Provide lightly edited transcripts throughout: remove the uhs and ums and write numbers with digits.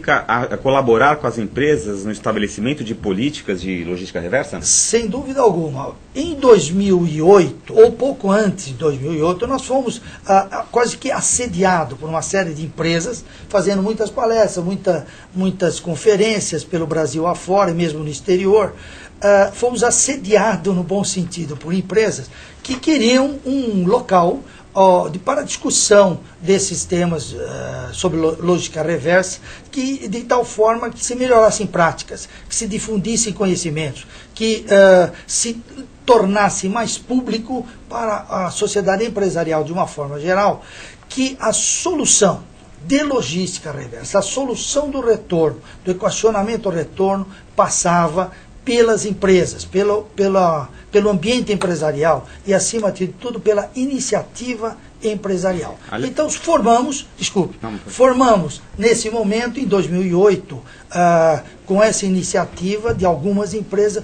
significa colaborar com as empresas no estabelecimento de políticas de logística reversa? Sem dúvida alguma. Em 2008, ou pouco antes de 2008, nós fomos quase que assediados por uma série de empresas, fazendo muitas palestras, muitas conferências pelo Brasil afora e mesmo no exterior. Fomos assediados, no bom sentido, por empresas que queriam um local para discussão desses temas sobre lógica reversa, de tal forma que se melhorassem práticas, que se difundissem conhecimentos, que se tornasse mais público para a sociedade empresarial de uma forma geral, que a solução de logística reversa, a solução do retorno, do equacionamento retorno, passava pelas empresas, pelo ambiente empresarial e, acima de tudo, pela iniciativa empresarial. Então, formamos, nesse momento, em 2008, com essa iniciativa de algumas empresas,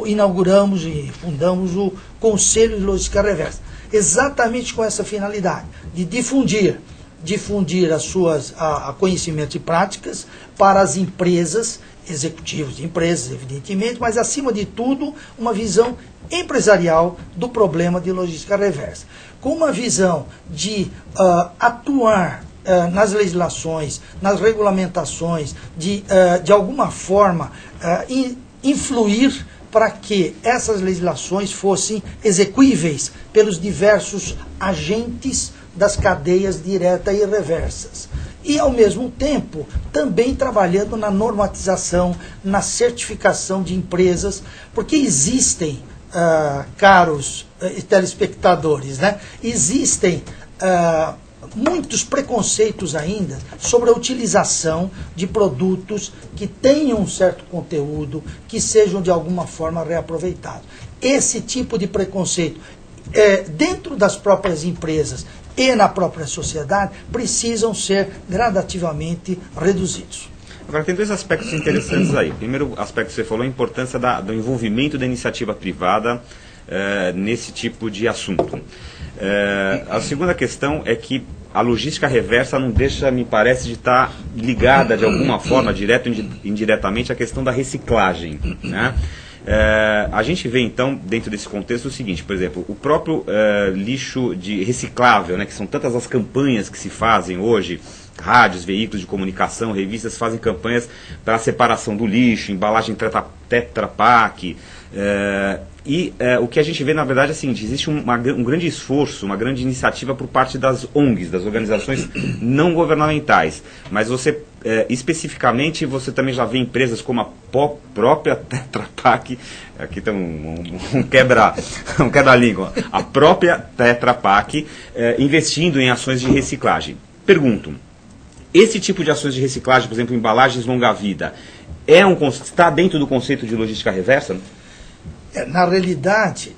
inauguramos e fundamos o Conselho de Logística Reversa, exatamente com essa finalidade, de difundir conhecimentos e práticas para as empresas, executivos de empresas, evidentemente, mas, acima de tudo, uma visão empresarial do problema de logística reversa, com uma visão de atuar nas legislações, nas regulamentações, de alguma forma influir para que essas legislações fossem execuíveis pelos diversos agentes das cadeias direta e reversas. E, ao mesmo tempo, também trabalhando na normatização, na certificação de empresas, porque existem, caros telespectadores, né, existem muitos preconceitos ainda sobre a utilização de produtos que tenham um certo conteúdo, que sejam de alguma forma reaproveitados. Esse tipo de preconceito, dentro das próprias empresas e na própria sociedade, precisam ser gradativamente reduzidos. Agora, tem dois aspectos interessantes aí. O primeiro aspecto que você falou é a importância do envolvimento da iniciativa privada nesse tipo de assunto. A segunda questão é que a logística reversa não deixa, me parece, de estar ligada de alguma forma, direto ou indiretamente, à questão da reciclagem, né? A gente vê, então, dentro desse contexto, o seguinte: por exemplo, o próprio lixo de reciclável, né, que são tantas as campanhas que se fazem hoje, rádios, veículos de comunicação, revistas fazem campanhas para a separação do lixo, embalagem Tetra Pak, o que a gente vê, na verdade, é o seguinte: existe um grande esforço, uma grande iniciativa por parte das ONGs, das organizações não governamentais, mas especificamente, você também já vê empresas como a própria Tetra Pak, aqui tem um quebra-língua, a própria Tetra Pak investindo em ações de reciclagem. Pergunto, esse tipo de ações de reciclagem, por exemplo, embalagens longa-vida, está dentro do conceito de logística reversa? Na realidade,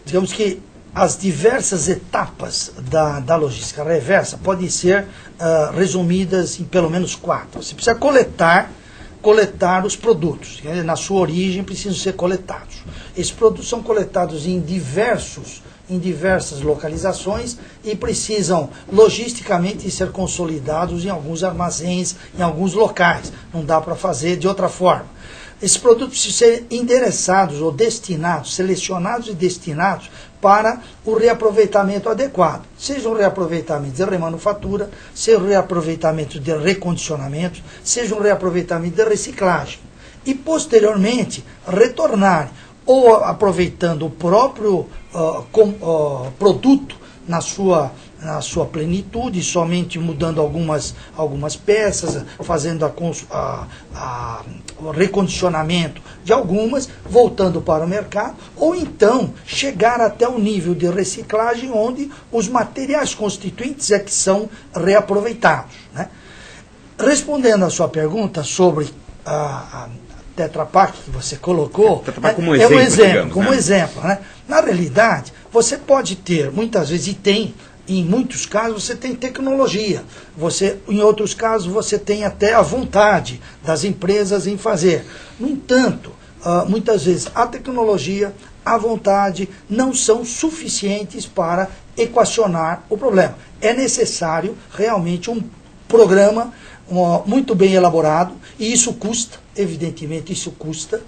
digamos que as diversas etapas da logística reversa podem ser resumidas em pelo menos 4. Você precisa coletar os produtos, na sua origem precisam ser coletados. Esses produtos são coletados em diversas localizações e precisam logisticamente ser consolidados em alguns armazéns, em alguns locais. Não dá para fazer de outra forma. Esses produtos precisam ser endereçados ou destinados, selecionados e destinados para o reaproveitamento adequado. Seja um reaproveitamento de remanufatura, seja um reaproveitamento de recondicionamento, seja um reaproveitamento de reciclagem. E, posteriormente, retornar ou aproveitando o próprio produto na sua plenitude, somente mudando algumas peças, fazendo o recondicionamento de algumas, voltando para o mercado, ou então chegar até o nível de reciclagem onde os materiais constituintes que são reaproveitados, né? Respondendo à sua pergunta sobre a Tetra Pak que você colocou, como exemplo, né? Na realidade, você pode ter, muitas vezes, e tem, em muitos casos, você tem tecnologia. Em outros casos, você tem até a vontade das empresas em fazer. No entanto, muitas vezes, a tecnologia, a vontade, não são suficientes para equacionar o problema. É necessário, realmente, um programa, muito bem elaborado, e isso custa, evidentemente isso custa,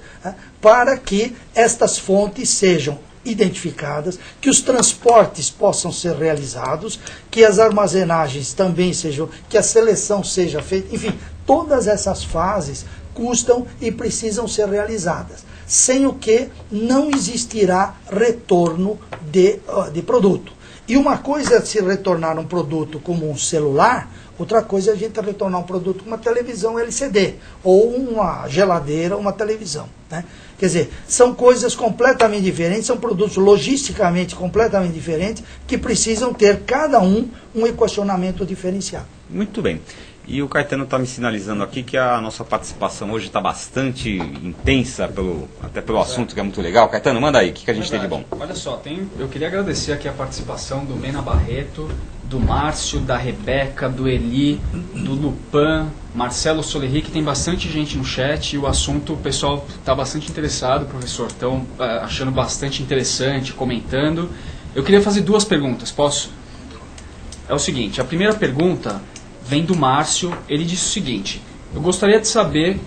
para que estas fontes sejam identificadas, que os transportes possam ser realizados, que as armazenagens também sejam, que a seleção seja feita, enfim, todas essas fases custam e precisam ser realizadas, sem o que não existirá retorno de produto. E uma coisa é se retornar um produto como um celular, outra coisa é a gente retornar um produto como uma televisão LCD, ou uma geladeira, uma televisão, né? Quer dizer, são coisas completamente diferentes, são produtos logisticamente completamente diferentes, que precisam ter cada um equacionamento diferenciado. Muito bem. E o Caetano está me sinalizando aqui que a nossa participação hoje está bastante intensa, até pelo assunto, que é muito legal. Caetano, manda aí, o que a gente tem de bom? Olha só, eu queria agradecer aqui a participação do Mena Barreto, do Márcio, da Rebeca, do Eli, do Lupan, Marcelo Solerri, que tem bastante gente no chat, e o assunto, o pessoal está bastante interessado, professor, estão achando bastante interessante, comentando. Eu queria fazer duas perguntas, posso? É o seguinte, a primeira pergunta vem do Márcio. Ele disse o seguinte: eu gostaria de saber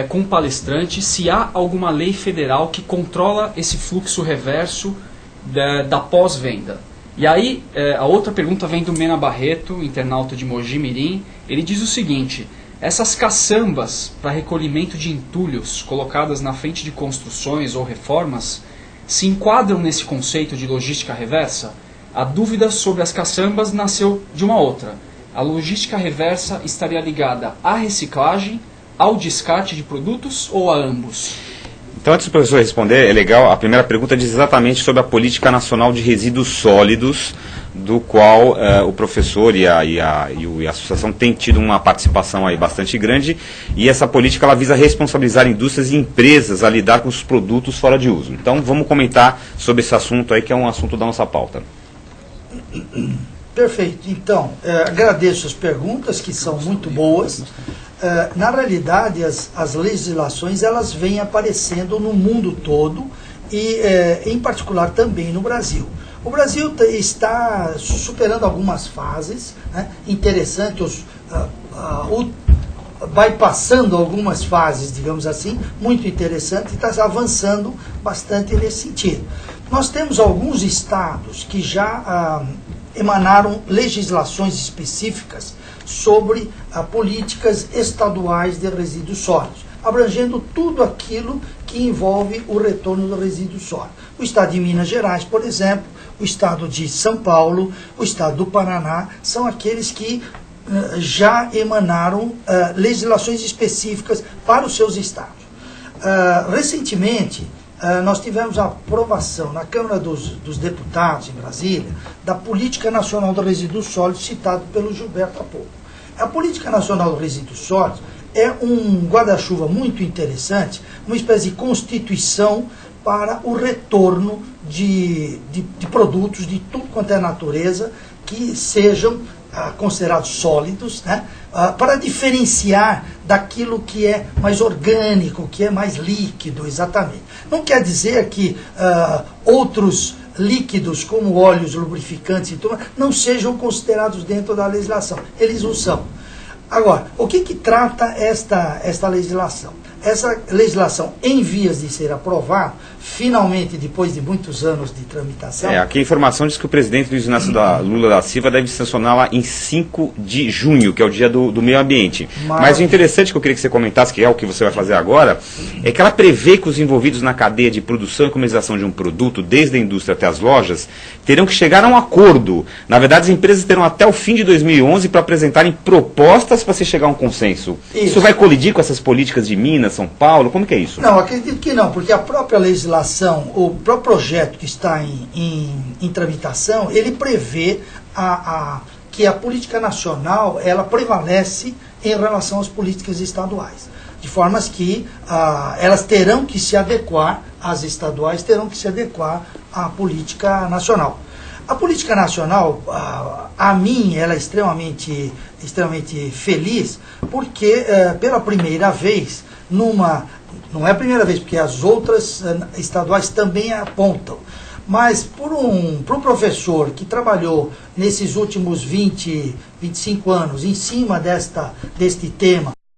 com o palestrante se há alguma lei federal que controla esse fluxo reverso da pós-venda. E aí a outra pergunta vem do Mena Barreto, internauta de Mogi Mirim. Ele diz o seguinte: essas caçambas para recolhimento de entulhos colocadas na frente de construções ou reformas se enquadram nesse conceito de logística reversa? A dúvida sobre as caçambas nasceu de uma outra. A logística reversa estaria ligada à reciclagem, ao descarte de produtos ou a ambos? Então, antes do professor responder, é legal, a primeira pergunta diz exatamente sobre a Política Nacional de Resíduos Sólidos, do qual o professor e a associação têm tido uma participação aí bastante grande, e essa política ela visa responsabilizar indústrias e empresas a lidar com os produtos fora de uso. Então, vamos comentar sobre esse assunto aí, que é um assunto da nossa pauta. Perfeito. Então, agradeço as perguntas, que são muito boas. Na realidade, as legislações elas vêm aparecendo no mundo todo e, em particular, também no Brasil. O Brasil está superando algumas fases, né, interessantes, vai passando algumas fases, digamos assim, muito interessante, e está avançando bastante nesse sentido. Nós temos alguns estados que já emanaram legislações específicas sobre políticas estaduais de resíduos sólidos, abrangendo tudo aquilo que envolve o retorno do resíduo sólido. O estado de Minas Gerais, por exemplo, o estado de São Paulo, o estado do Paraná, são aqueles que já emanaram legislações específicas para os seus estados. Recentemente, nós tivemos a aprovação na Câmara dos Deputados, em Brasília, da Política Nacional do Resíduos Sólidos, citado pelo Gilberto há pouco. A Política Nacional do Resíduos Sólidos é um guarda-chuva muito interessante, uma espécie de constituição para o retorno de produtos de tudo quanto é natureza, que sejam considerados sólidos, né, para diferenciar daquilo que é mais orgânico, que é mais líquido, exatamente. Não quer dizer que outros líquidos, como óleos, lubrificantes e tudo, não sejam considerados dentro da legislação. Eles o são. Agora, o que trata esta legislação? Essa legislação, em vias de ser aprovada, finalmente, depois de muitos anos de tramitação... Aqui a informação diz que o presidente Luiz Inácio Lula da Silva deve sancioná-la em 5 de junho, que é o dia do meio ambiente. Mas o interessante que eu queria que você comentasse, que é o que você vai fazer agora, é que ela prevê que os envolvidos na cadeia de produção e comercialização de um produto, desde a indústria até as lojas, terão que chegar a um acordo. Na verdade, as empresas terão até o fim de 2011 para apresentarem propostas para se chegar a um consenso. Isso vai colidir com essas políticas de Minas, São Paulo? Como que é isso? Não, acredito que não, porque a própria legislação, o próprio projeto que está em tramitação, ele prevê que a política nacional ela prevalece em relação às políticas estaduais, de formas que elas terão que se adequar, as estaduais terão que se adequar à política nacional. A política nacional, a mim, ela é extremamente feliz, porque pela primeira vez, não é a primeira vez, porque as outras estaduais também apontam, Mas para um professor que trabalhou nesses últimos 20, 25 anos em cima deste tema,